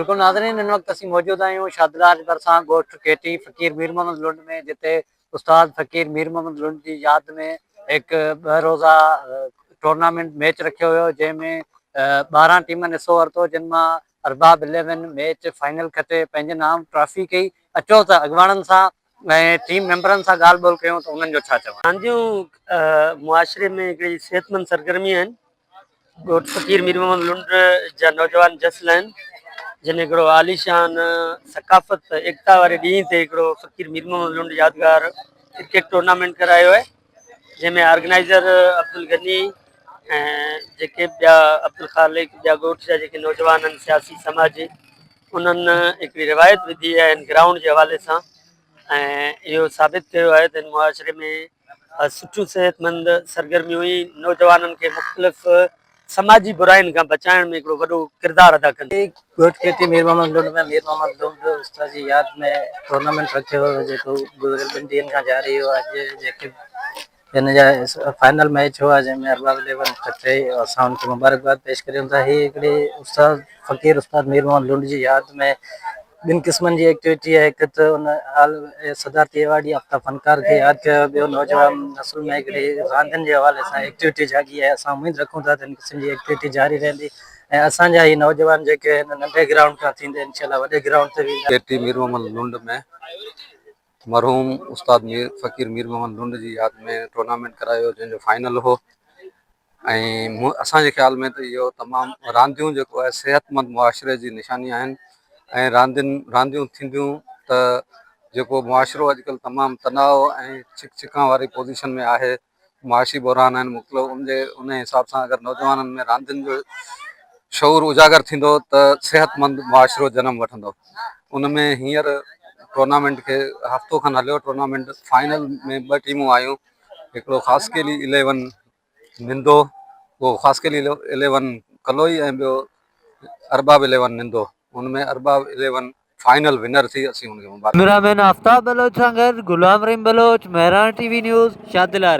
बिल्कुल नाज़रीन, इन वक्त असीं मौजूद आहियूं शादलाज बरसां ॻोठ केटी फ़कीर मीर मोहम्मद लुंड में, जिते उस्ताद फ़कीर मीर मोहम्मद लुंड जी यादि में हिकु 2 रोज़ा टूर्नामेंट मैच रखियो हुयो, जंहिंमें 12 टीमनि हिसो वरितो, जिन मां अरबाब 11 मैच फाइनल खटे पंहिंजे नाम ट्रॉफी कई। अचो त अॻवाननि सां ऐं टीम मेंबरनि सां ॻाल्हि ॿोल कयूं त उन्हनि जो छा चवणु। रांदियूं मुआशरे में हिकिड़ी सिहतमंद सरगर्मी आहिनि। ॻोठ फ़कीर मीर मोहम्मद लुंड जा नौजवान जसल आहिनि, जिन हिकिड़ो आलीशान सकाफ़त एकता वारे ॾींहं ते हिकिड़ो फ़कीर मीर मोहम्मद लुंड यादगार क्रिकेट टूर्नामेंट करायो आहे, जंहिंमें ऑर्गेनाइज़र अब्दुल गनी ऐं जेके ॿिया अब्दुल ख़ालिक ॿिया ॻोठ जा जेके नौजवान आहिनि सियासी समाजी, उन्हनि हिकिड़ी रिवायत विधी आहे इन ग्राउंड जे हवाले सां। ऐं इहो साबित कयो आहे त इन मुआशरे में सुठियूं सिहतमंद सरगर्मियूं हुई, नौजवाननि खे मुख़्तलिफ़ समाजी बुराइनि खां बचाइण में हिकिड़ो वॾो किरदारु अदा कंदी। ॻोठ केटी मीर मोहम्मद लुंड में मीर मोहम्मद लुंड उस्ताद जी यादि में टूर्नामेंट रखियो हुयो, जेको गुज़िरियल 2 ॾींहंनि खां जारी हो। अॼु जेके हिन जा फाइनल मैच हुआ, जंहिंमें अरबाब 11 खटे, असां उनखे मुबारकबाद पेश करियूं था। हीअ हिकिड़ी फ़कीर उस्ताद मीर मोहम्मद लुंड जी यादि में 2 क़िस्मनि जी एक्टिविटी आहे। हिकु त उन सदारती अवार्डी हफ़्ता फ़नकार खे यादि कयो, ॿियो नौजवान नसुल में हिकिड़ी रांदियुनि जे हवाले सां एक्टिविटी जागी आहे। असां उमेदु रखूं था त इन क़िस्म जी एक्टिविटी जारी रहंदी ऐं असांजा ही नौजवान जेके हिन नंढे ग्राउंड खां थींदे इंशाल्लाह वॾे ग्राउंड ते बि। केटी मीर मोहम्मद लुंड में मरहूम उस्ताद फ़कीर मीर मोहम्मद लुंड जी यादि में टूर्नामेंट करायो, जंहिंजो फाइनल हो। ऐं असांजे ख़्याल में त इहो तमामु रांदियूं जेको आहे सिहतमंद मुआशरे जी निशानी आहिनि, ऐं रांदियूं थींदियूं त जेको मुआशरो अॼुकल्ह तमामु तनाव ऐं छिका वारी पोज़ीशन में आहे, मुआशी बहरान आहिनि मुख़्तलिफ़, उन हिसाब सां अगरि नौजवाननि में रांदियुनि जो शऊर उजागर थींदो त सिहतमंद मुआशरो जनम वठंदो। उन में हींअर टूर्नामेंट खे हफ़्तो खनि हलियो। टूर्नामेंट फाइनल में 2 टीमूं आयूं, हिकिड़ो ख़ासकेली 11 निंदो, उहो ख़ासकेली 11 कलोई, ऐं ॿियो अरबाब 11 निंदो। उनमें अरबाब 11 फाइनल विनर थी। असीं उनखे मुबारक। कैमरामैन आफ्ताब बलोच सां गॾु गुलाम रहीम बलोच, महरान टीवी न्यूज़, शादिलारे।